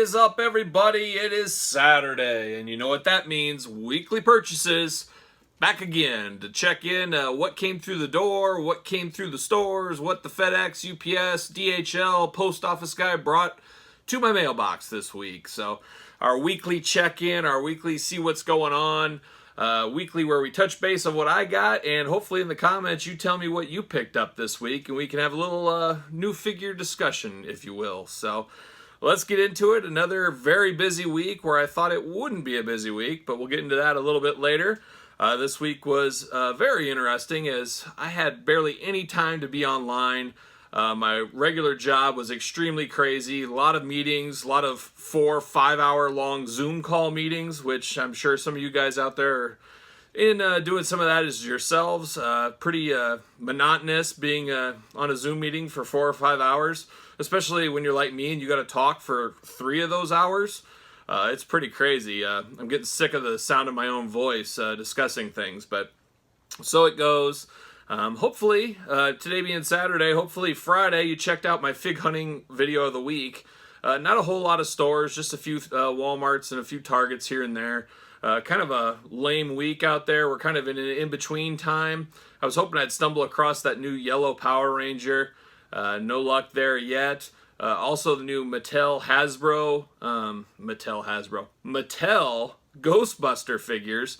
is up, everybody? It is Saturday, and you know what that means. Weekly purchases back again to check in what came through the door, what came through the stores, what the FedEx, UPS, DHL, post office guy brought to my mailbox this week. So our weekly check-in, our weekly see what's going on, weekly where we touch base on what I got, and hopefully in the comments you tell me what you picked up this week, and we can have a little new figure discussion, if you will. So let's get into it. Another very busy week where I thought it wouldn't be a busy week, but we'll get into that a little bit later. This week was very interesting as I had barely any time to be online. My regular job was extremely crazy. A lot of meetings, a lot of 4 or 5 hour long Zoom call meetings, which I'm sure some of you guys out there are in doing some of that as yourselves. Pretty monotonous being on a Zoom meeting for 4 or 5 hours, especially when you're like me and you got to talk for 3 of those hours. It's pretty crazy. I'm getting sick of the sound of my own voice discussing things, but so it goes. Hopefully, today being Saturday, hopefully Friday, you checked out my fig hunting video of the week. Not a whole lot of stores, just a few Walmarts and a few Targets here and there. Kind of a lame week out there. We're kind of in an in-between time. I was hoping I'd stumble across that new yellow Power Ranger. No luck there yet. Also the new Mattel Ghostbuster figures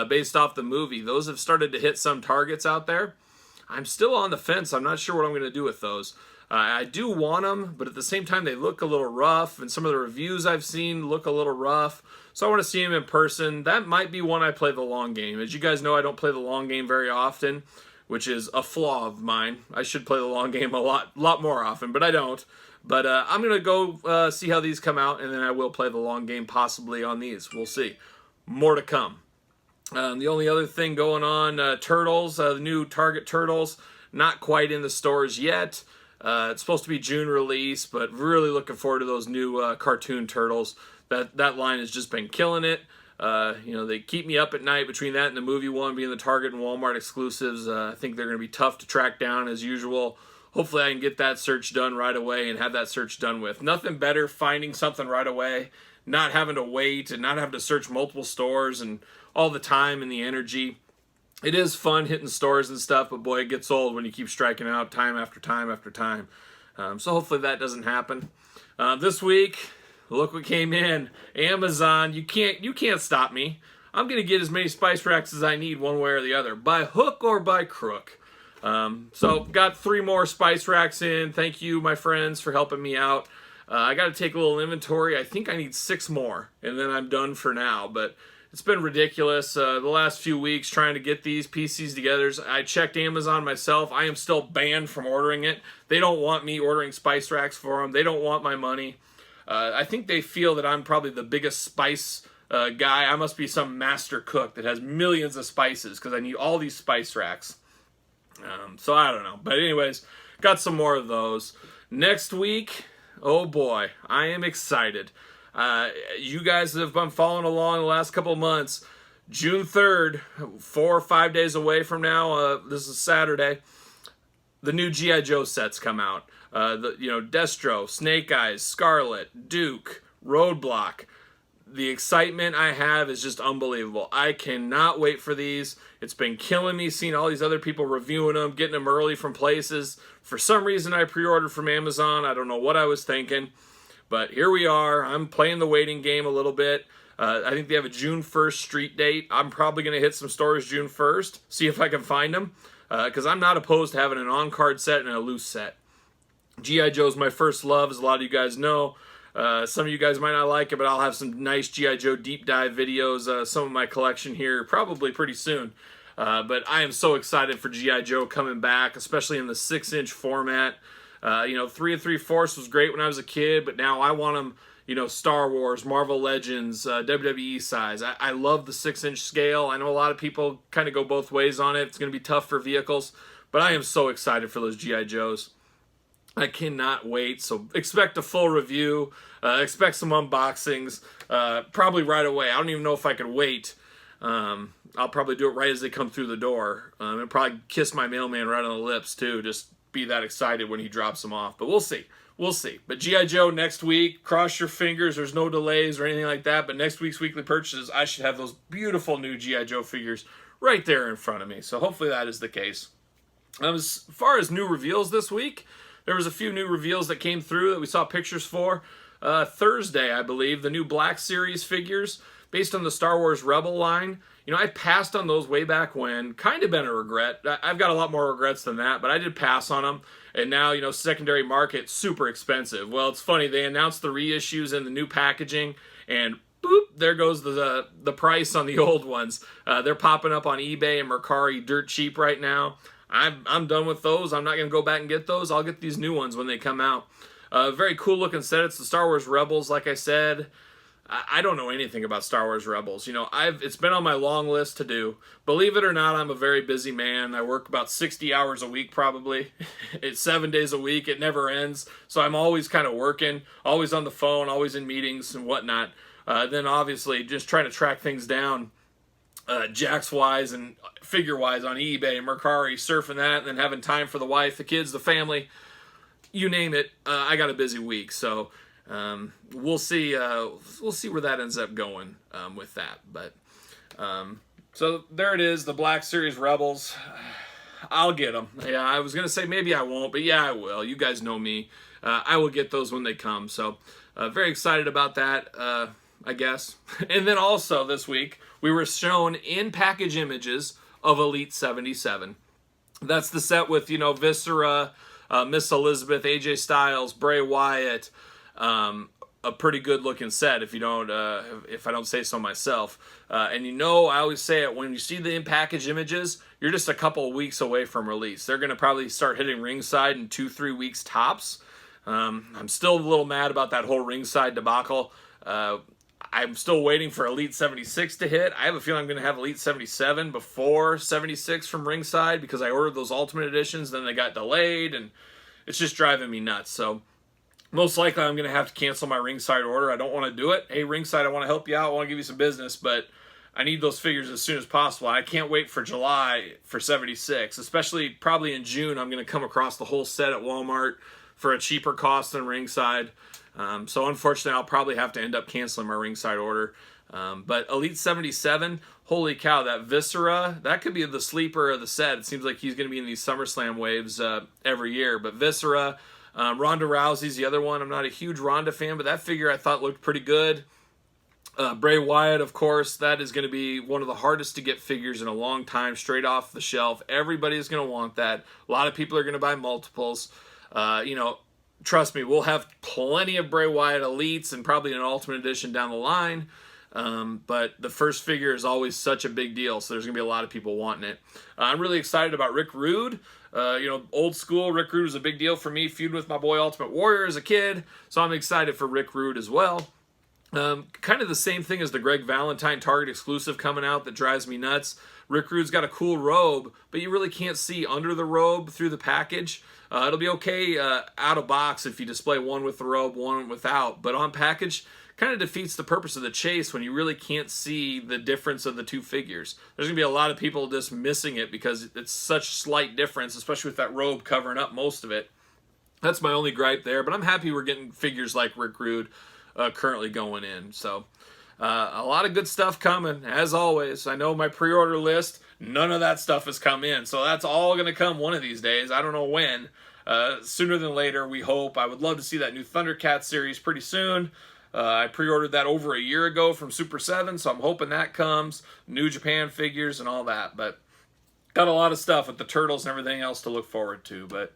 based off the movie. Those have started to hit some Targets out there. I'm still on the fence. I'm not sure what I'm going to do with those. I do want them, but at the same time they look a little rough, and some of the reviews I've seen look a little rough. So I want to see them in person. That might be one I play the long game. As you guys know, I don't play the long game very often, which is a flaw of mine. I should play the long game a lot more often, but I don't. But I'm going to go see how these come out, and then I will play the long game possibly on these. We'll see. More to come. The only other thing going on, Turtles, the new Target Turtles, not quite in the stores yet. It's supposed to be June release, but really looking forward to those new cartoon Turtles. That line has just been killing it. They keep me up at night between that and the movie one being the Target and Walmart exclusives. I think they're going to be tough to track down as usual. Hopefully I can get that search done right away and have that search done with. Nothing better finding something right away, not having to wait and not having to search multiple stores and all the time and the energy. It is fun hitting stores and stuff, but boy, it gets old when you keep striking out time after time after time. So hopefully that doesn't happen. This week, look what came in. Amazon, you can't stop me. I'm going to get as many spice racks as I need one way or the other, by hook or by crook. So got 3 more spice racks in. Thank you, my friends, for helping me out. I got to take a little inventory. I think I need 6 more, and then I'm done for now, but it's been ridiculous the last few weeks trying to get these PCs together. I checked Amazon myself. I am still banned from ordering it. They don't want me ordering spice racks for them. They don't want my money. I think they feel that I'm probably the biggest spice guy. I must be some master cook that has millions of spices because I need all these spice racks. So I don't know. But anyways, got some more of those. Next week, oh boy, I am excited. You guys have been following along the last couple of months. June 3rd, 4 or 5 days away from now, this is Saturday, the new G.I. Joe sets come out. Destro, Snake Eyes, Scarlet, Duke, Roadblock. The excitement I have is just unbelievable. I cannot wait for these. It's been killing me seeing all these other people reviewing them, getting them early from places. For some reason, I pre-ordered from Amazon. I don't know what I was thinking. But here we are. I'm playing the waiting game a little bit. I think they have a June 1st street date. I'm probably going to hit some stores June 1st, see if I can find them. Because I'm not opposed to having an on-card set and a loose set. G.I. Joe's my first love, as a lot of you guys know. Some of you guys might not like it, but I'll have some nice G.I. Joe deep dive videos, some of my collection here, probably pretty soon. But I am so excited for G.I. Joe coming back, especially in the 6-inch format. 3 3/4 was great when I was a kid, but now I want them, Star Wars, Marvel Legends, WWE size. I love the 6-inch scale. I know a lot of people kind of go both ways on it. It's going to be tough for vehicles, but I am so excited for those G.I. Joes. I cannot wait, so expect a full review, expect some unboxings, probably right away. I don't even know if I can wait. I'll probably do it right as they come through the door, and probably kiss my mailman right on the lips, too, just be that excited when he drops them off, but we'll see. we'll see. But G.I. Joe next week, cross your fingers, there's no delays or anything like that, but next week's weekly purchases, I should have those beautiful new G.I. Joe figures right there in front of me. So hopefully that is the case. As far as new reveals this week, there was a few new reveals that came through that we saw pictures for. Thursday, I believe, the new Black Series figures based on the Star Wars Rebel line. You know, I passed on those way back when. Kind of been a regret. I've got a lot more regrets than that, but I did pass on them. And now, you know, secondary market, super expensive. Well, it's funny. They announced the reissues and the new packaging, and boop, there goes the price on the old ones. They're popping up on eBay and Mercari dirt cheap right now. I'm done with those. I'm not going to go back and get those. I'll get these new ones when they come out. Very cool looking set. It's the Star Wars Rebels, like I said. I don't know anything about Star Wars Rebels. You know, it's been on my long list to do. Believe it or not, I'm a very busy man. I work about 60 hours a week probably. It's 7 days a week. It never ends. So I'm always kind of working, always on the phone, always in meetings and whatnot. Then obviously just trying to track things down Jax-wise and figure-wise on eBay and Mercari, surfing that, and then having time for the wife, the kids, the family, you name it. I got a busy week, so we'll see where that ends up going with that. But so there it is, the Black Series Rebels. I'll get them. Yeah, I was gonna say maybe I won't, but yeah, I will. You guys know me. I will get those when they come. So very excited about that. I guess. And then also this week we were shown in package images of Elite 77. That's the set with, you know, Viscera, Miss Elizabeth, AJ Styles, Bray Wyatt. A pretty good looking set if I don't say so myself. And you know, I always say it, when you see the in-package images, you're just a couple of weeks away from release. They're going to probably start hitting ringside in 2-3 weeks tops. I'm still a little mad about that whole ringside debacle. I'm still waiting for Elite 76 to hit. I have a feeling I'm going to have Elite 77 before 76 from ringside because I ordered those Ultimate Editions, then they got delayed, and it's just driving me nuts. So most likely I'm going to have to cancel my ringside order. I don't want to do it. Hey, ringside, I want to help you out. I want to give you some business, but I need those figures as soon as possible. I can't wait for July for 76, especially probably in June. I'm going to come across the whole set at Walmart for a cheaper cost than ringside. So unfortunately, I'll probably have to end up canceling my ringside order. But Elite 77, holy cow, that Viscera, that could be the sleeper of the set. It seems like he's going to be in these SummerSlam waves every year. But Viscera, Ronda Rousey's the other one. I'm not a huge Ronda fan, but that figure I thought looked pretty good. Bray Wyatt, of course, that is going to be one of the hardest to get figures in a long time, straight off the shelf. Everybody's going to want that. A lot of people are going to buy multiples. You know, trust me, we'll have plenty of Bray Wyatt Elites and probably an Ultimate Edition down the line. But the first figure is always such a big deal, so there's going to be a lot of people wanting it. I'm really excited about Rick Rude. You know, old school Rick Rude was a big deal for me, feuding with my boy Ultimate Warrior as a kid, so I'm excited for Rick Rude as well. Kind of the same thing as the Greg Valentine Target exclusive coming out that drives me nuts. Rick Rude's got a cool robe, but you really can't see under the robe through the package. It'll be okay out of box if you display one with the robe, one without, but on package, kind of defeats the purpose of the chase when you really can't see the difference of the two figures. There's going to be a lot of people just missing it because it's such slight difference, especially with that robe covering up most of it. That's my only gripe there, but I'm happy we're getting figures like Rick Rude currently going in. So a lot of good stuff coming, as always. I know my pre-order list, none of that stuff has come in, so that's all going to come one of these days. I don't know when. Sooner than later, we hope. I would love to see that new Thundercat series pretty soon. I pre-ordered that over a year ago from Super 7, so I'm hoping that comes. New Japan figures and all that, but got a lot of stuff with the Turtles and everything else to look forward to. But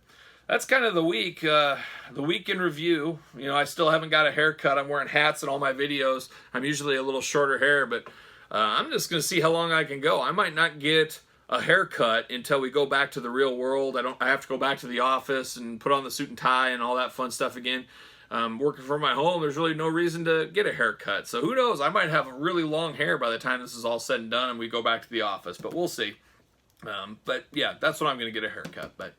that's kind of the week in review. You know, I still haven't got a haircut. I'm wearing hats in all my videos. I'm usually a little shorter hair, but I'm just going to see how long I can go. I might not get a haircut until we go back to the real world. I have to go back to the office and put on the suit and tie and all that fun stuff again. Working from my home, there's really no reason to get a haircut. So who knows? I might have really long hair by the time this is all said and done and we go back to the office, but we'll see. But yeah, that's when I'm going to get a haircut. But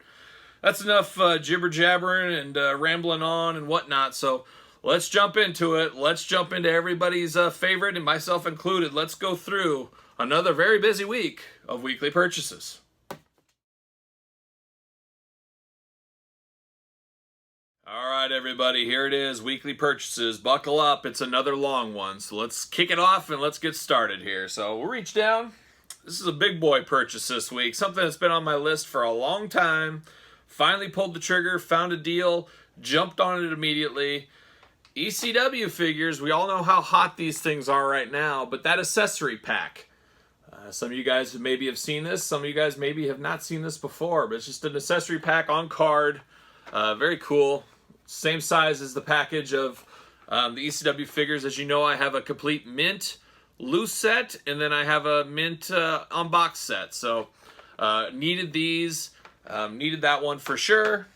that's enough jibber jabbering and rambling on and whatnot. So let's jump into it. Let's jump into everybody's favorite, and myself included. Let's go through another very busy week of weekly purchases. All right, everybody, here it is, weekly purchases. Buckle up, it's another long one. So let's kick it off and let's get started here. So we'll reach down. This is a big boy purchase this week, something that's been on my list for a long time. Finally pulled the trigger, found a deal, jumped on it immediately. ECW figures, we all know how hot these things are right now, but that accessory pack. Some of you guys maybe have seen this, some of you guys maybe have not seen this before, but it's just an accessory pack on card. Very cool. Same size as the package of the ECW figures. As you know, I have a complete mint loose set, and then I have a mint unbox set. So needed these, needed that one for sure.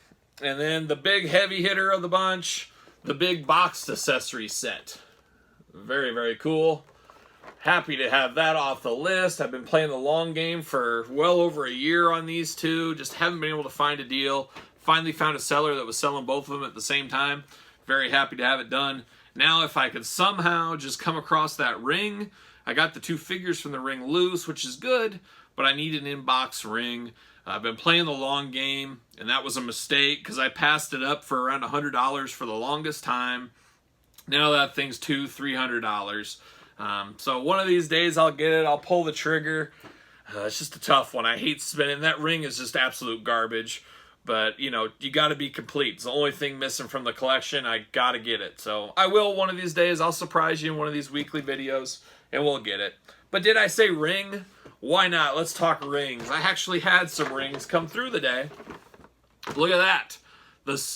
And then the big heavy hitter of the bunch, the big boxed accessory set. Very, very cool. Happy to have that off the list. I've been playing the long game for well over a year on these two. Just haven't been able to find a deal. Finally found a seller that was selling both of them at the same time. Very happy to have it done. Now if I could somehow just come across that ring, I got the two figures from the ring loose, which is good, but I need an in-box ring. I've been playing the long game, and that was a mistake because I passed it up for around $100 for the longest time. Now that thing's $200-300. So one of these days I'll get it, I'll pull the trigger. It's just a tough one. I hate spinning. That ring is just absolute garbage. But, you know, you got to be complete. It's the only thing missing from the collection. I got to get it. So I will one of these days. I'll surprise you in one of these weekly videos, and we'll get it. But did I say ring? Why not? Let's talk rings. I actually had some rings come through the day. Look at that.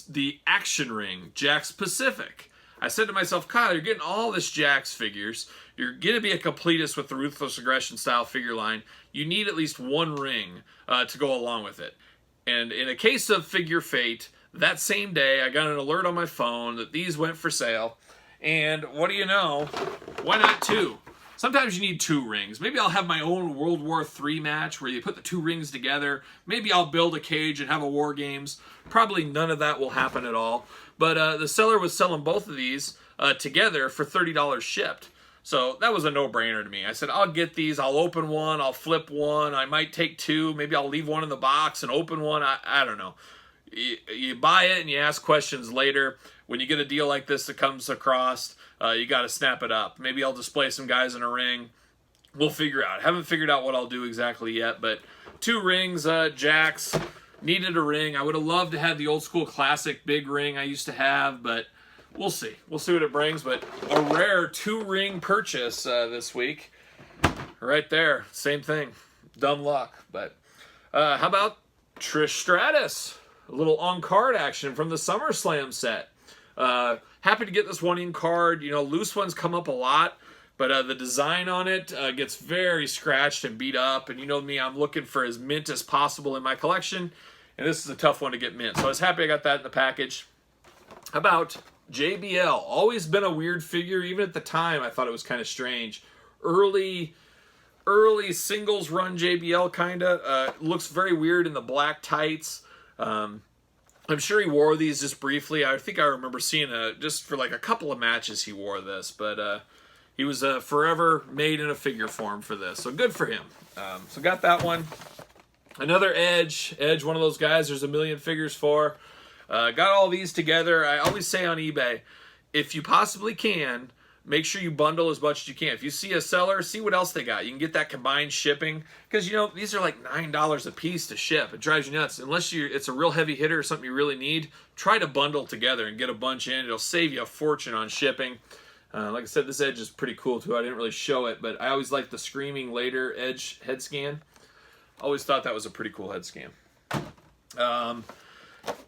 The action ring, Jakks Pacific. I said to myself, Kyle, you're getting all this Jakks figures. You're going to be a completist with the Ruthless Aggression style figure line. You need at least one ring to go along with it. And in a case of Figure Fate, that same day, I got an alert on my phone that these went for sale. And what do you know? Why not two? Sometimes you need two rings. Maybe I'll have my own World War III match where you put the two rings together. Maybe I'll build a cage and have a War Games. Probably none of that will happen at all. But the seller was selling both of these together for $30 shipped. So that was a no-brainer to me. I said, I'll get these, I'll open one, I'll flip one, I might take two, maybe I'll leave one in the box and open one, I don't know. You buy it and you ask questions later. When you get a deal like this that comes across, you got to snap it up. Maybe I'll display some guys in a ring. We'll figure out. Haven't figured out what I'll do exactly yet, but two rings, Jakks, needed a ring. I would have loved to have the old school classic big ring I used to have, but we'll see. We'll see what it brings, but a rare two-ring purchase this week. Right there. Same thing. Dumb luck. But how about Trish Stratus? A little on-card action from the SummerSlam set. Happy to get this one in card. You know, loose ones come up a lot, but the design on it gets very scratched and beat up. And you know me, I'm looking for as mint as possible in my collection, and this is a tough one to get mint. So I was happy I got that in the package. How about JBL? Always been a weird figure. Even at the time, I thought it was kind of strange. Early singles run JBL, kind of. Looks very weird in the black tights. I'm sure he wore these just briefly. I think I remember seeing just for like a couple of matches he wore this. But he was forever made in a figure form for this. So good for him. So got that one. Another Edge. Edge, one of those guys there's a million figures for. Got all these together. I always say on eBay, if you possibly can, make sure you bundle as much as you can. If you see a seller, see what else they got. You can get that combined shipping. Because, you know, these are like $9 a piece to ship. It drives you nuts. Unless it's a real heavy hitter or something you really need, try to bundle together and get a bunch in. It'll save you a fortune on shipping. Like I said, this Edge is pretty cool too. I didn't really show it, but I always liked the Screaming Later Edge head scan. Always thought that was a pretty cool head scan.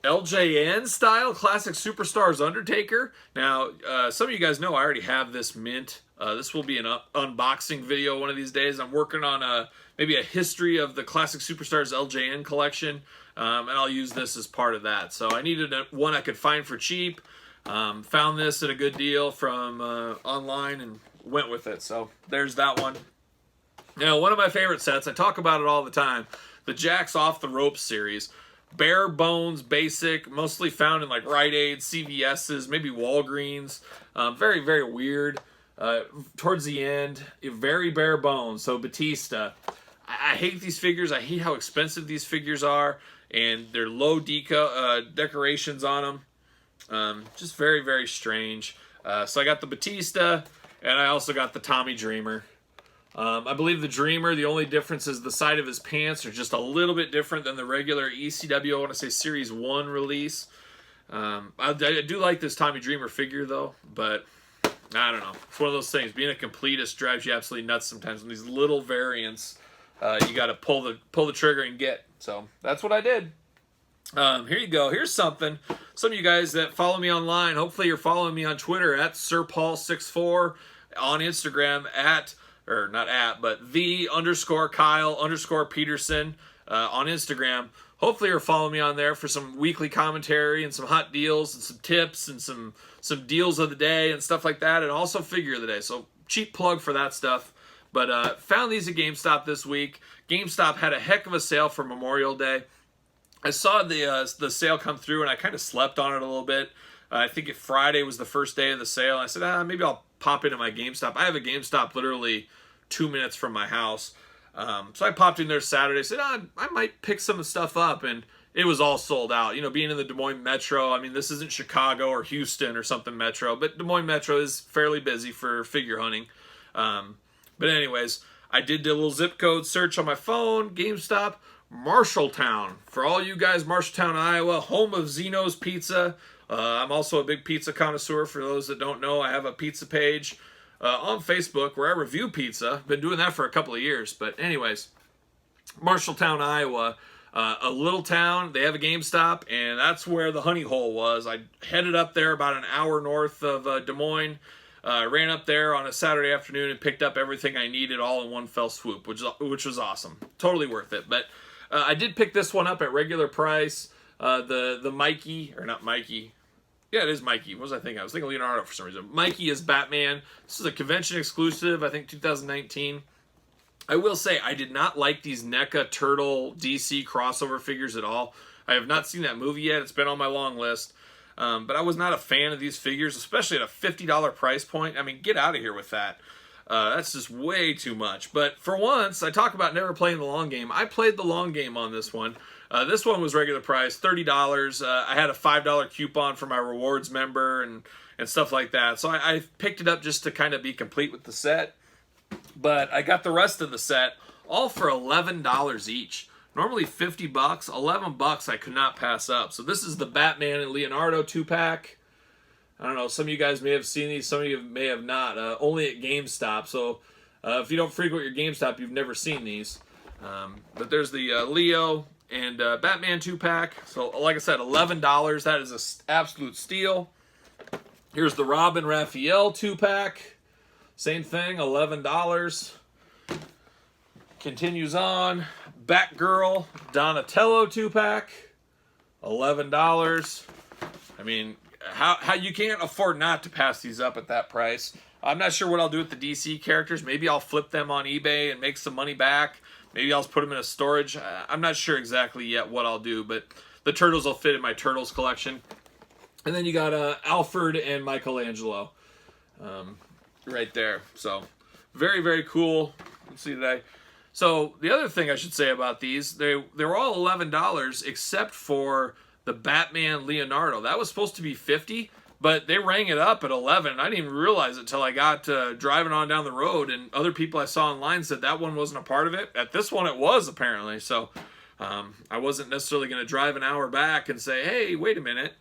LJN style Classic Superstars Undertaker. Now, some of you guys know I already have this mint. This will be an unboxing video one of these days. I'm working on maybe a history of the Classic Superstars LJN collection, and I'll use this as part of that. So I needed one I could find for cheap. Found this at a good deal from online and went with it. So there's that one. Now, one of my favorite sets, I talk about it all the time, the Jakks Off the Ropes series. Bare bones, basic, mostly found in like Rite Aid, CVS's, maybe Walgreens. Very, very weird. Towards the end, very bare bones. So Batista. I hate these figures. I hate how expensive these figures are. And they're low decorations on them. Just very, very strange. So I got the Batista, and I also got the Tommy Dreamer. I believe the Dreamer, the only difference is the side of his pants are just a little bit different than the regular ECW, I want to say Series 1 release. I do like this Tommy Dreamer figure, though, but I don't know. It's one of those things. Being a completist drives you absolutely nuts sometimes. When these little variants, you got to pull the trigger and get. So that's what I did. Here you go. Here's something. Some of you guys that follow me online, hopefully you're following me on Twitter at SirPaul64, on Instagram but _Kyle_Peterson on Instagram. Hopefully you're following me on there for some weekly commentary and some hot deals and some tips and some deals of the day and stuff like that, and also figure of the day. So cheap plug for that stuff. But found these at GameStop this week. GameStop had a heck of a sale for Memorial Day. I saw the sale come through, and I kind of slept on it a little bit. I think Friday was the first day of the sale. I said, maybe I'll pop into my GameStop. I have a GameStop literally 2 minutes from my house. So I popped in there Saturday, said, I might pick some stuff up, and it was all sold out. You know, being in the Des Moines Metro, I mean, this isn't Chicago or Houston or something Metro, but Des Moines Metro is fairly busy for figure hunting. But anyways, I did a little zip code search on my phone, GameStop, Marshalltown. For all you guys, Marshalltown, Iowa, home of Zeno's Pizza. I'm also a big pizza connoisseur. For those that don't know, I have a pizza page on Facebook where I review pizza. Been doing that for a couple of years. But anyways, Marshalltown, Iowa, a little town. They have a GameStop, and that's where the honey hole was. I headed up there about an hour north of Des Moines. Ran up there on a Saturday afternoon and picked up everything I needed all in one fell swoop, which was awesome. Totally worth it. But I did pick this one up at regular price. The Mikey, or not Mikey. Yeah, it is Mikey. What was I thinking? I was thinking Leonardo for some reason. Mikey is Batman. This is a convention exclusive, I think 2019. I will say, I did not like these NECA Turtle DC crossover figures at all. I have not seen that movie yet. It's been on my long list. But I was not a fan of these figures, especially at a $50 price point. I mean, get out of here with that. That's just way too much. But for once, I talk about never playing the long game. I played the long game on this one. This one was regular price, $30. I had a $5 coupon for my rewards member and stuff like that. So I picked it up just to kind of be complete with the set. But I got the rest of the set all for $11 each. Normally $50, $11 I could not pass up. So this is the Batman and Leonardo 2-pack. I don't know, some of you guys may have seen these, some of you may have not. Only at GameStop. So if you don't frequent your GameStop, you've never seen these. But there's the Leo and Batman 2-pack. So like I said, $11. That is an absolute steal. Here's the Robin Raphael 2-pack. Same thing, $11. Continues on. Batgirl Donatello 2-pack, $11. I mean, how you can't afford not to pass these up at that price. I'm not sure what I'll do with the DC characters. Maybe I'll flip them on eBay and make some money back. Maybe I'll just put them in a storage. I'm not sure exactly yet what I'll do, but the Turtles will fit in my Turtles collection. And then you got Alfred and Michelangelo right there. So very, very cool. Let's see today. So the other thing I should say about these, they were all $11 except for the Batman Leonardo. That was supposed to be $50, but they rang it up at $11. I didn't even realize it until I got driving on down the road, and other people I saw online said that one wasn't a part of it. At this one, it was apparently. So I wasn't necessarily going to drive an hour back and say, hey, wait a minute.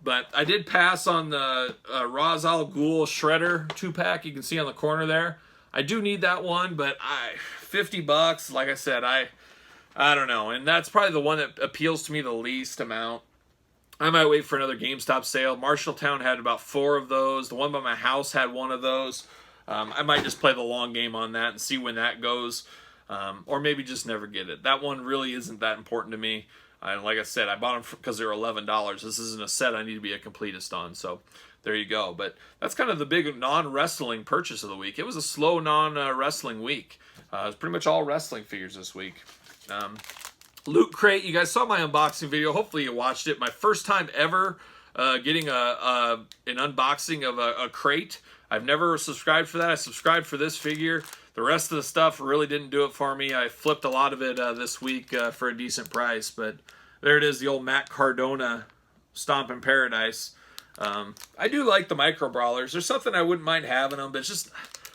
But I did pass on the Ra's al Ghul Shredder 2-pack. You can see on the corner there. I do need that one, but $50, like I said, I don't know. And that's probably the one that appeals to me the least amount. I might wait for another GameStop sale. Marshalltown had about 4 of those. The one by my house had 1 of those. I might just play the long game on that and see when that goes. Or maybe just never get it. That one really isn't that important to me. And like I said, I bought them because they were $11. This isn't a set I need to be a completist on. So there you go. But that's kind of the big non-wrestling purchase of the week. It was a slow non-wrestling week. It was pretty much all wrestling figures this week. Loot Crate, you guys saw my unboxing video. Hopefully you watched it. My first time ever getting an unboxing of a crate. I've never subscribed for that. I subscribed for this figure. The rest of the stuff really didn't do it for me. I flipped a lot of it this week for a decent price. But there it is, the old Matt Cardona stomp in paradise. I do like the micro brawlers. There's something I wouldn't mind having them, but it's just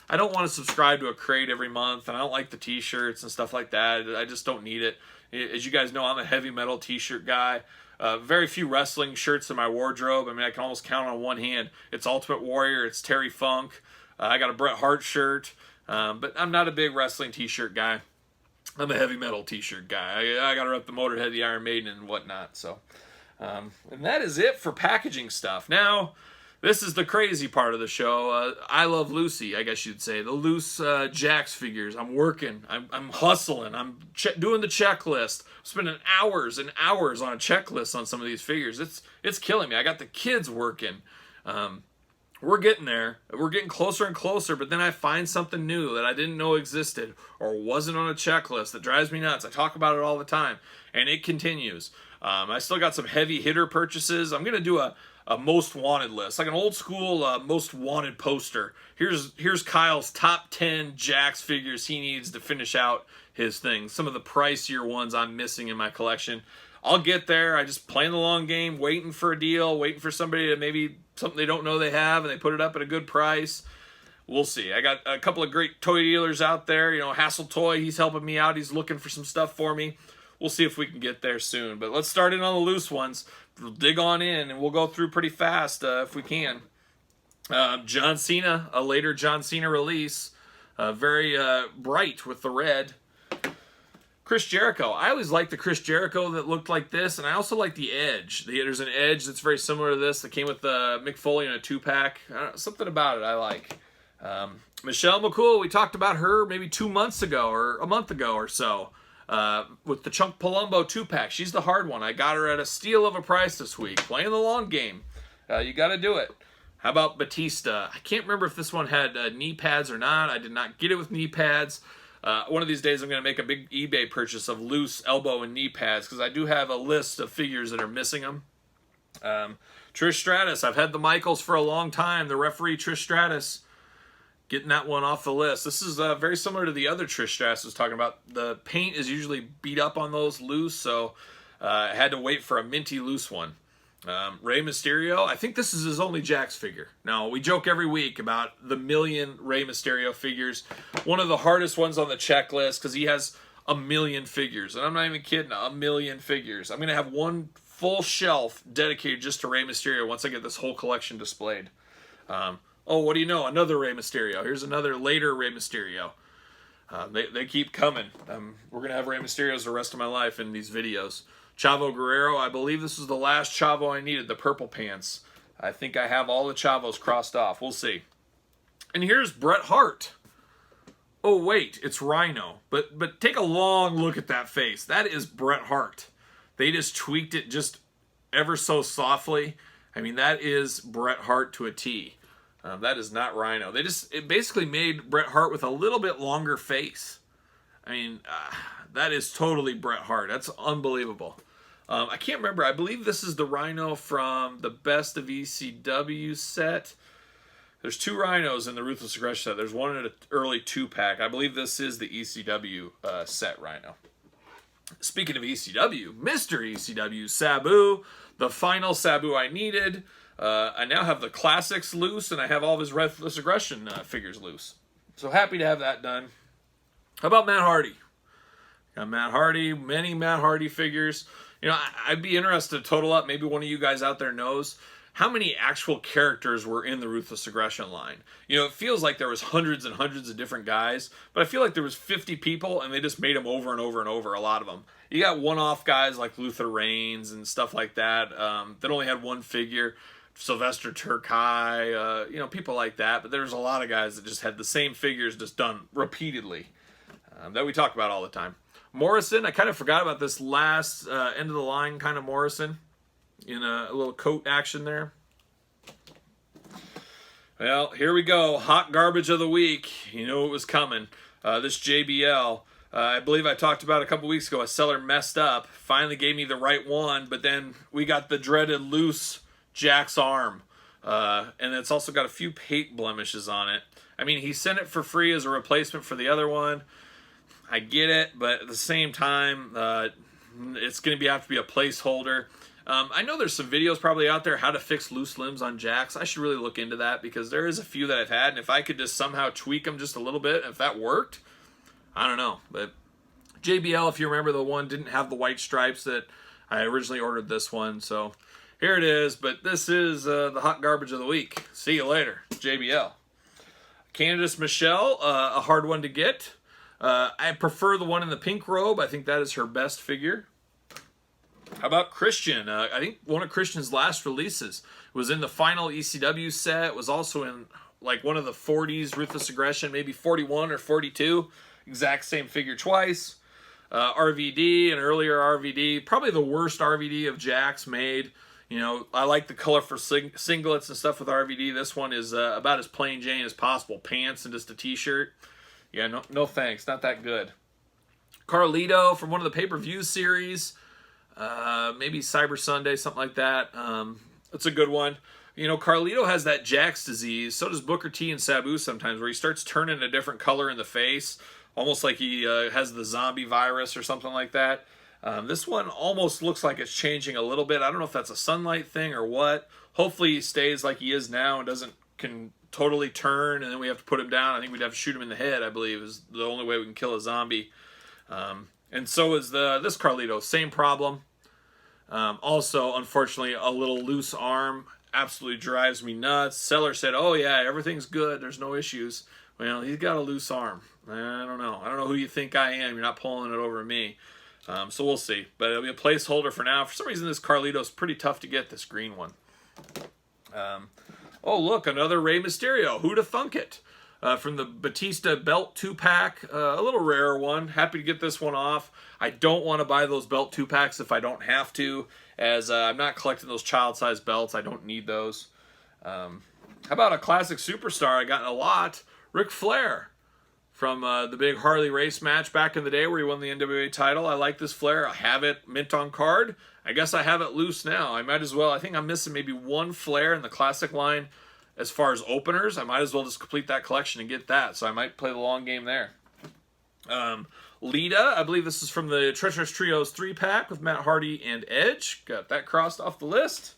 I don't want to subscribe to a crate every month, and I don't like the t-shirts and stuff like that. I just don't need it. As you guys know, I'm a heavy metal t-shirt guy. Very few wrestling shirts in my wardrobe. I mean, I can almost count on one hand. It's Ultimate Warrior. It's Terry Funk. I got a Bret Hart shirt. But I'm not a big wrestling t-shirt guy. I'm a heavy metal t-shirt guy. I got to rep the Motorhead, the Iron Maiden, and whatnot. So, and that is it for packaging stuff. Now, this is the crazy part of the show. I Love Lucy, I guess you'd say. The loose Jax figures. I'm working. I'm hustling. I'm doing the checklist. I'm spending hours and hours on a checklist on some of these figures. It's killing me. I got the kids working. We're getting there. We're getting closer and closer, but then I find something new that I didn't know existed or wasn't on a checklist that drives me nuts. I talk about it all the time, and it continues. I still got some heavy hitter purchases. I'm going to do a most wanted list, like an old school most wanted poster. Here's Kyle's top 10 Jax figures he needs to finish out his thing. Some of the pricier ones I'm missing in my collection. I'll get there. I just playing the long game, waiting for a deal, waiting for somebody to maybe something they don't know they have, and they put it up at a good price. We'll see. I got a couple of great toy dealers out there. You know, Hassel Toy, he's helping me out. He's looking for some stuff for me. We'll see if we can get there soon. But let's start in on the loose ones. We'll dig on in, and we'll go through pretty fast if we can. John Cena, a later John Cena release. Very bright with the red. Chris Jericho. I always liked the Chris Jericho that looked like this, and I also like the Edge. There's an Edge that's very similar to this that came with the Mccool in a 2-pack. Something about it I like. Michelle McCool, we talked about her maybe 2 months ago or a month ago or so with the Chunk Palumbo 2-pack. She's the hard one. I got her at a steal of a price this week. Playing the long game. You got to do it. How about Batista? I can't remember if this one had knee pads or not. I did not get it with knee pads. One of these days I'm going to make a big eBay purchase of loose elbow and knee pads because I do have a list of figures that are missing them. Trish Stratus. I've had the Michaels for a long time. The referee Trish Stratus. Getting that one off the list. This is very similar to the other Trish Stratus was talking about. The paint is usually beat up on those loose, so I had to wait for a minty loose one. Rey Mysterio, I think this is his only Jax figure. Now, we joke every week about the million Rey Mysterio figures. One of the hardest ones on the checklist because he has a million figures. And I'm not even kidding, a million figures. I'm going to have one full shelf dedicated just to Rey Mysterio once I get this whole collection displayed. Oh, what do you know? Another Rey Mysterio. Here's another later Rey Mysterio. They keep coming. We're going to have Rey Mysterios the rest of my life in these videos. Chavo Guerrero, I believe this was the last Chavo I needed, the purple pants. I think I have all the Chavos crossed off. We'll see. And here's Bret Hart. Oh, wait, it's Rhino. But take a long look at that face. That is Bret Hart. They just tweaked it just ever so softly. I mean, that is Bret Hart to a T. That is not Rhino. It basically made Bret Hart with a little bit longer face. I mean, that is totally Bret Hart. That's unbelievable. I can't remember. I believe this is the Rhino from the Best of ECW set. There's 2 Rhinos in the Ruthless Aggression set. There's one in an early 2-pack. I believe this is the ECW set Rhino. Speaking of ECW, Mr. ECW, Sabu, the final Sabu I needed. I now have the classics loose, and I have all of his Ruthless Aggression figures loose. So happy to have that done. How about Matt Hardy? Got Matt Hardy, many Matt Hardy figures. You know, I'd be interested to total up. Maybe one of you guys out there knows how many actual characters were in the Ruthless Aggression line. You know, it feels like there was hundreds and hundreds of different guys, but I feel like there was 50 people, and they just made them over and over and over, a lot of them. You got one-off guys like Luther Reigns and stuff like that that only had one figure. Sylvester Turkai, you know, people like that. But there's a lot of guys that just had the same figures just done repeatedly that we talk about all the time. Morrison, I kind of forgot about this last end of the line kind of Morrison in a little coat action there. Well, here we go. Hot garbage of the week. You know it was coming. This JBL. I believe I talked about a couple weeks ago. A seller messed up. Finally gave me the right one, but then we got the dreaded loose Jack's arm. And it's also got a few paint blemishes on it. I mean, he sent it for free as a replacement for the other one. I get it, but at the same time, it's going to have to be a placeholder. I know there's some videos probably out there how to fix loose limbs on Jax. I should really look into that because there is a few that I've had, and if I could just somehow tweak them just a little bit, if that worked, I don't know. But JBL, if you remember, the one didn't have the white stripes that I originally ordered this one, so here it is. But this is the hot garbage of the week. See you later, JBL. Candice Michelle, a hard one to get. I prefer the one in the pink robe. I think that is her best figure. How about Christian? I think one of Christian's last releases was in the final ECW set. It was also in like one of the 40s Ruthless Aggression, maybe 41 or 42. Exact same figure twice. RVD, an earlier RVD. Probably the worst RVD of Jax made. You know, I like the color for singlets and stuff with RVD. This one is about as plain Jane as possible. Pants and just a t-shirt. Yeah, no thanks. Not that good. Carlito from one of the pay-per-view series. Maybe Cyber Sunday, something like that. It's a good one. You know, Carlito has that Jax disease. So does Booker T and Sabu sometimes, where he starts turning a different color in the face. Almost like he has the zombie virus or something like that. This one almost looks like it's changing a little bit. I don't know if that's a sunlight thing or what. Hopefully he stays like he is now and can totally turn, and then we have to put him down. I think we'd have to shoot him in the head, I believe, is the only way we can kill a zombie. And so is this Carlito. Same problem. Also, unfortunately, a little loose arm. Absolutely drives me nuts. Seller said, oh yeah, everything's good. There's no issues. Well, he's got a loose arm. I don't know. I don't know who you think I am. You're not pulling it over me. So we'll see. But it'll be a placeholder for now. For some reason, this Carlito's pretty tough to get, this green one. Oh, look, another Rey Mysterio. Who'da thunk it? From the Batista belt 2-pack. A little rarer one. Happy to get this one off. I don't want to buy those belt 2-packs if I don't have to, as I'm not collecting those child-sized belts. I don't need those. How about a classic superstar I got in a lot? Ric Flair. From the big Harley race match back in the day where he won the NWA title. I like this Flair. I have it mint on card. I guess I have it loose now. I might as well. I think I'm missing maybe one Flair in the classic line as far as openers. I might as well just complete that collection and get that. So I might play the long game there. Lita. I believe this is from the Treacherous Trios 3-pack with Matt Hardy and Edge. Got that crossed off the list.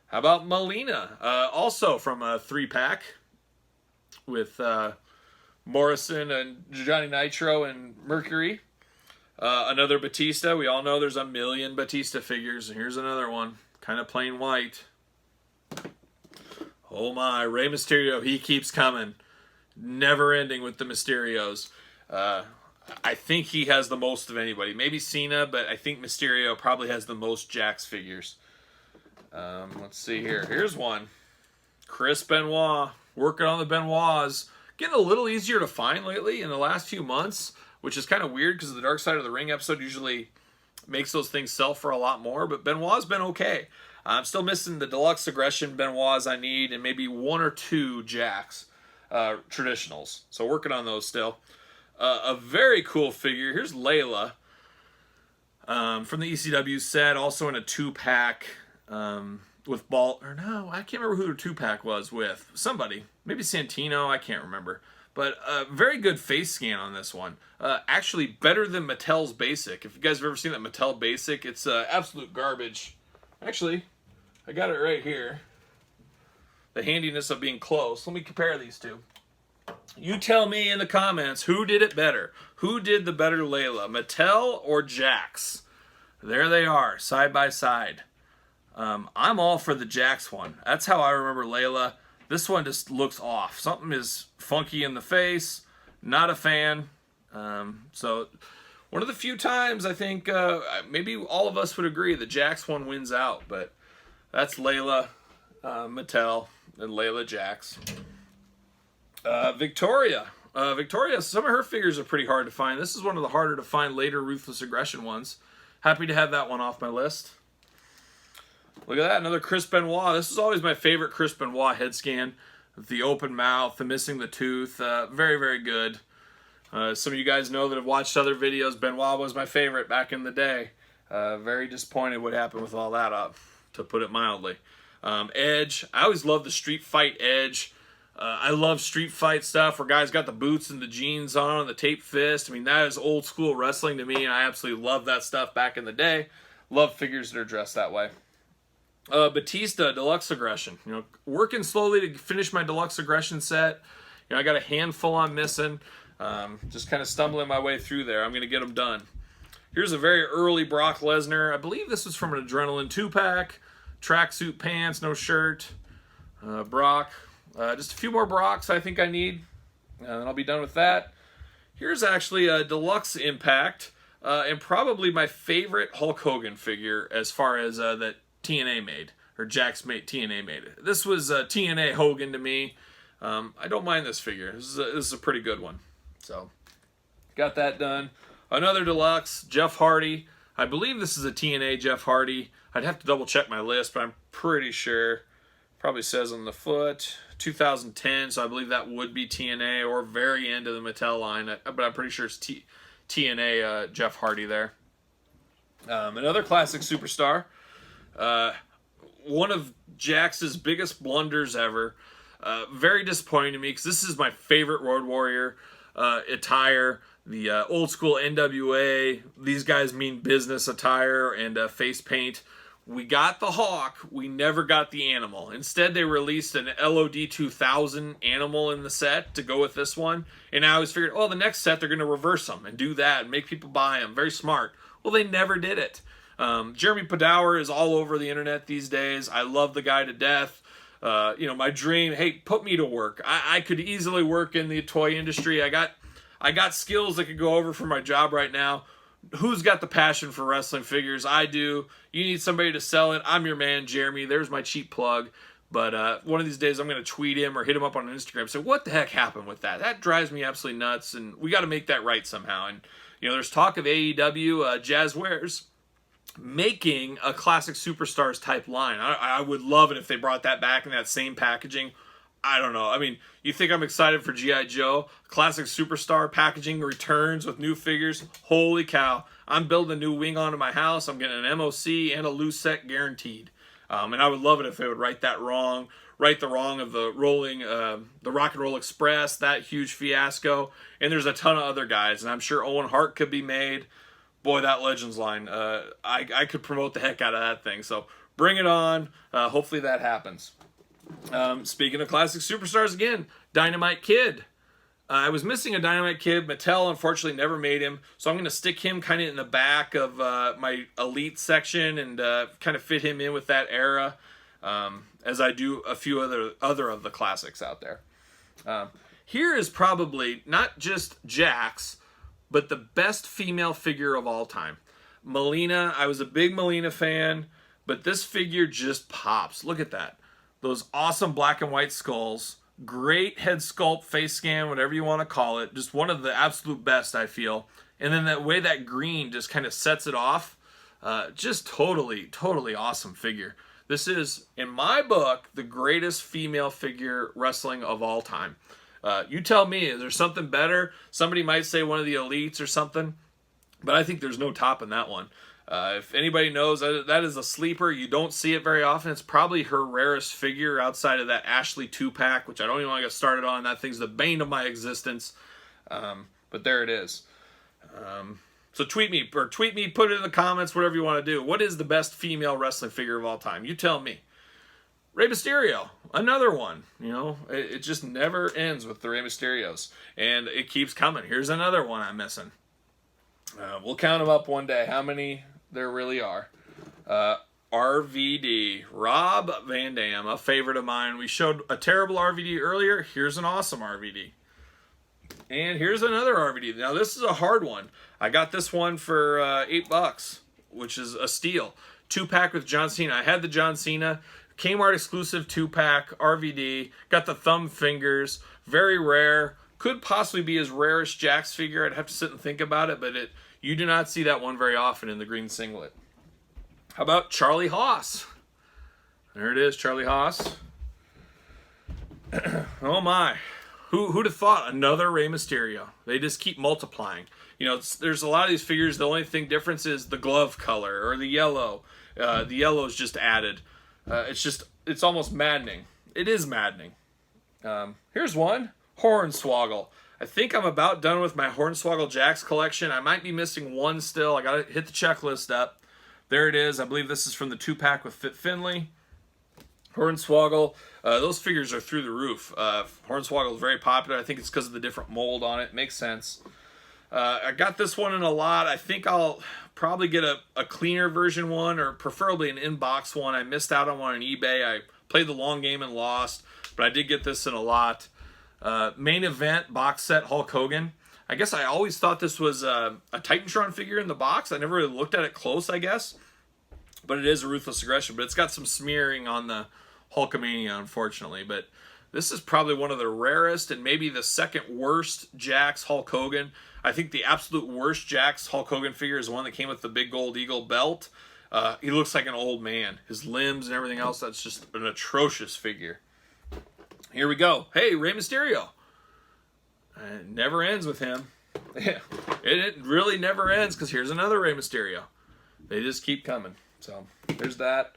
How about Melina? Also from a 3-pack with Morrison and Johnny Nitro and Mercury. Another Batista. We all know there's a million Batista figures. And here's another one. Kind of plain white. Oh my. Rey Mysterio. He keeps coming. Never ending with the Mysterios. I think he has the most of anybody. Maybe Cena, but I think Mysterio probably has the most Jax figures. Let's see here. Here's one. Chris Benoit. Working on the Benoits. Getting a little easier to find lately in the last few months, which is kind of weird because the Dark Side of the Ring episode usually makes those things sell for a lot more, but Benoit's been okay. I'm still missing the Deluxe Aggression Benoits I need and maybe one or two Jax traditionals. So working on those still. A very cool figure. Here's Layla from the ECW set, also in a 2-pack with Ball. Or no, I can't remember who the 2-pack was with. Somebody. Maybe Santino. I can't remember. But a very good face scan on this one. Actually better than Mattel's Basic. If you guys have ever seen that Mattel Basic, it's absolute garbage. Actually, I got it right here. The handiness of being close. Let me compare these two. You tell me in the comments who did it better. Who did the better Layla? Mattel or Jax? There they are, side by side. I'm all for the Jax one. That's how I remember Layla. This one just looks off. Something is funky in the face. Not a fan. So one of the few times I think maybe all of us would agree the Jax one wins out. But that's Layla, Mattel, and Layla Jax. Victoria. Victoria, some of her figures are pretty hard to find. This is one of the harder to find later Ruthless Aggression ones. Happy to have that one off my list. Look at that, another Chris Benoit. This is always my favorite Chris Benoit head scan. The open mouth, the missing the tooth. Very, very good. Some of you guys know that have watched other videos. Benoit was my favorite back in the day. Very disappointed what happened with all that up, to put it mildly. Edge. I always love the Street Fight Edge. I love street fight stuff where guys got the boots and the jeans on and the taped fist. I mean, that is old school wrestling to me, and I absolutely love that stuff back in the day. Love figures that are dressed that way. Batista, Deluxe Aggression. Working slowly to finish my Deluxe Aggression set. I got a handful I'm missing. Just kind of stumbling my way through there. I'm going to get them done. Here's a very early Brock Lesnar. I believe this was from an Adrenaline 2-pack. Tracksuit pants, no shirt. Brock. Just a few more Brocks I think I need. And I'll be done with that. Here's actually a Deluxe Impact. And probably my favorite Hulk Hogan figure as far as that TNA made. Or Jakks TNA made it. This was TNA Hogan to me. I don't mind this figure. This is a pretty good one. So, got that done. Another Deluxe, Jeff Hardy. I believe this is a TNA Jeff Hardy. I'd have to double check my list, but I'm pretty sure. Probably says on the foot 2010, so I believe that would be TNA or very end of the Mattel line. But I'm pretty sure it's TNA Jeff Hardy there. Another classic superstar. One of Jax's biggest blunders ever. Very disappointing to me because this is my favorite Road Warrior attire. The old school NWA, these guys mean business attire and face paint. We got the Hawk, we never got the Animal. Instead, they released an LOD 2000 Animal in the set to go with this one. And I always figured, the next set they're going to reverse them and do that and make people buy them. Very smart. Well, they never did it. Jeremy Padower is all over the internet these days. I love the guy to death. My dream, hey, put me to work. I could easily work in the toy industry. I got skills that could go over for my job right now. Who's got the passion for wrestling figures? I do. You need somebody to sell it. I'm your man, Jeremy. There's my cheap plug. But one of these days I'm going to tweet him or hit him up on Instagram. So what the heck happened with that? That drives me absolutely nuts, and we got to make that right somehow. And there's talk of AEW, Jazzwares, making a classic superstars type line. I would love it if they brought that back in that same packaging. I don't know. I mean, you think I'm excited for G.I. Joe? Classic superstar packaging returns with new figures. Holy cow. I'm building a new wing onto my house. I'm getting an MOC and a loose set guaranteed. And I would love it if they would right the wrong of the Rock and Roll Express, that huge fiasco. And there's a ton of other guys. And I'm sure Owen Hart could be made. Boy, that Legends line. I could promote the heck out of that thing. So bring it on. Hopefully that happens. Speaking of classic superstars again, Dynamite Kid. I was missing a Dynamite Kid. Mattel unfortunately never made him, so I'm going to stick him kind of in the back of my Elite section and kind of fit him in with that era, as I do a few other of the classics out there. Here is probably not just Jakks, but the best female figure of all time. Melina. I was a big Melina fan, but this figure just pops. Look at that. Those awesome black and white skulls, great head sculpt, face scan, whatever you want to call it. Just one of the absolute best, I feel. And then that way that green just kind of sets it off. Just totally awesome figure. This is, in my book, the greatest female figure wrestling of all time. You tell me, is there something better? Somebody might say one of the Elites or something, but I think there's no topping that one. If anybody knows, that is a sleeper. You don't see it very often. It's probably her rarest figure outside of that Ashley 2-pack, which I don't even want to get started on. That thing's the bane of my existence. But there it is. So tweet me, put it in the comments, whatever you want to do. What is the best female wrestling figure of all time? You tell me. Rey Mysterio, another one. It just never ends with the Rey Mysterios. And it keeps coming. Here's another one I'm missing. We'll count them up one day, how many there really are. RVD, Rob Van Dam, a favorite of mine. We showed a terrible RVD earlier. Here's an awesome RVD. And here's another RVD. Now, this is a hard one. I got this one for $8, which is a steal. 2-pack with John Cena. I had the John Cena. Kmart exclusive 2-pack, RVD. Got the thumb fingers. Very rare. Could possibly be his rarest Jakks figure. I'd have to sit and think about it, but you do not see that one very often in the green singlet. How about Charlie Haas? There it is, Charlie Haas. Oh my. Who'd have thought another Rey Mysterio? They just keep multiplying. There's a lot of these figures, the only thing difference is the glove color or the yellow. The yellow is just added. It's almost maddening. It is maddening. Here's one. Hornswoggle. I think I'm about done with my Hornswoggle Jakks collection. I might be missing one still. I got to hit the checklist up. there it is. I believe this is from the 2-pack with Fit Finley. Hornswoggle. Those figures are through the roof. Hornswoggle is very popular. I think it's because of the different mold on it. Makes sense. I got this one in a lot. I think I'll probably get a cleaner version one, or preferably an in-box one. I missed out on one on eBay. I played the long game and lost, but I did get this in a lot. Main event box set Hulk Hogan. I guess I always thought this was a Titantron figure in the box. I never really looked at it close, I guess. But it is a Ruthless Aggression. But it's got some smearing on the Hulkamania, unfortunately. But this is probably one of the rarest and maybe the second worst Jakks Hulk Hogan. I think the absolute worst Jakks Hulk Hogan figure is the one that came with the big gold eagle belt. He looks like an old man. His limbs and everything else, that's just an atrocious figure. Here we go. Hey, Rey Mysterio. It never ends with him. It really never ends, because here's another Rey Mysterio. They just keep coming. So there's that.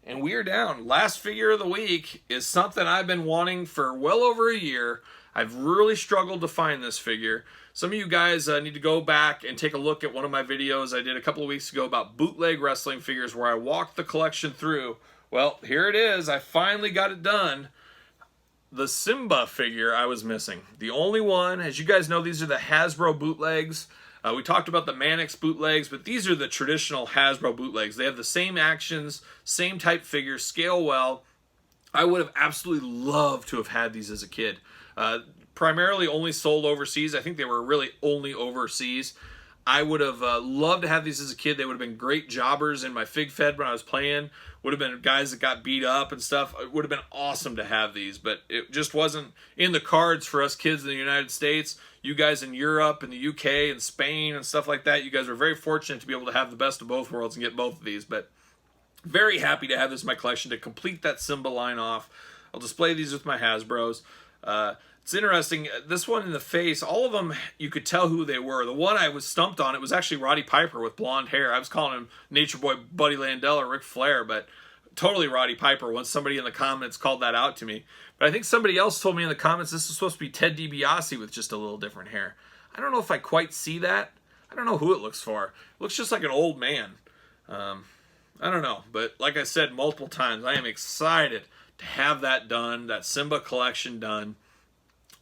And we are down. Last figure of the week is something I've been wanting for well over a year. I've really struggled to find this figure. Some of you guys need to go back and take a look at one of my videos I did a couple of weeks ago about bootleg wrestling figures, where I walked the collection through. Well, here it is. I finally got it done. The Simba figure I was missing. The only one, as you guys know, these are the Hasbro bootlegs. We talked about the Mannix bootlegs, but these are the traditional Hasbro bootlegs. They have the same actions, same type figures, scale well. I would have absolutely loved to have had these as a kid. Primarily only sold overseas. I think they were really only overseas. I would have loved to have these as a kid. They would have been great jobbers in my Fig Fed when I was playing. Would have been guys that got beat up and stuff. It would have been awesome to have these, but it just wasn't in the cards for us kids in the United States. You guys in Europe and the UK and Spain and stuff like that, you guys were very fortunate to be able to have the best of both worlds and get both of these. But very happy to have this in my collection to complete that Simba line off. I'll display these with my Hasbros. It's interesting, this one in the face, all of them, you could tell who they were. The one I was stumped on, it was actually Roddy Piper with blonde hair. I was calling him Nature Boy Buddy Landell or Ric Flair, but totally Roddy Piper once somebody in the comments called that out to me. But I think somebody else told me in the comments this is supposed to be Ted DiBiase with just a little different hair. I don't know if I quite see that. I don't know who it looks for. It looks just like an old man. I don't know, but like I said multiple times, I am excited to have that done, that Simba collection done.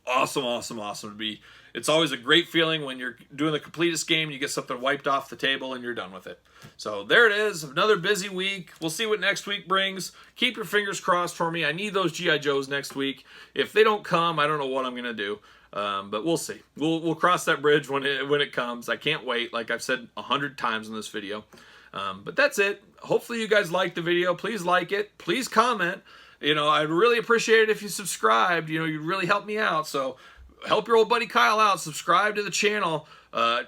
Awesome, awesome, awesome to be. It's always a great feeling when you're doing the completest game, you get something wiped off the table and you're done with it. So there it is, another busy week. We'll see what next week brings. Keep your fingers crossed for me. I need those G.I. Joes next week. If they don't come, I don't know what I'm going to do. But we'll see. We'll cross that bridge when it comes. I can't wait, like I've said 100 times in this video. But that's it. Hopefully you guys liked the video. Please like it. Please comment. You know, I'd really appreciate it if you subscribed. You know, you'd really help me out. So help your old buddy Kyle out. Subscribe to the channel.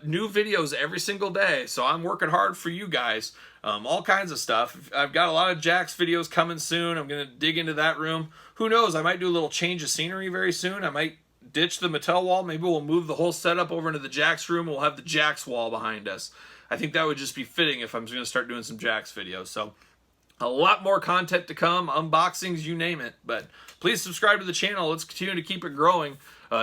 New videos every single day. So I'm working hard for you guys. All kinds of stuff. I've got a lot of Jakks videos coming soon. I'm going to dig into that room. Who knows? I might do a little change of scenery very soon. I might ditch the Mattel wall. Maybe we'll move the whole setup over into the Jakks room and we'll have the Jakks wall behind us. I think that would just be fitting if I'm going to start doing some Jakks videos. So a lot more content to come, unboxings, you name it. But please subscribe to the channel. Let's continue to keep it growing.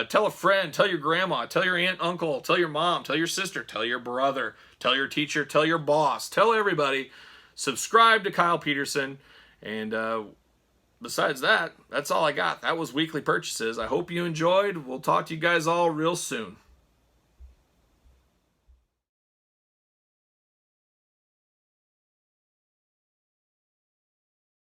Tell a friend, tell your grandma, tell your aunt, uncle, tell your mom, tell your sister, tell your brother, tell your teacher, tell your boss, tell everybody. Subscribe to Kyle Peterson. And besides that, that's all I got. That was weekly purchases. I hope you enjoyed. We'll talk to you guys all real soon.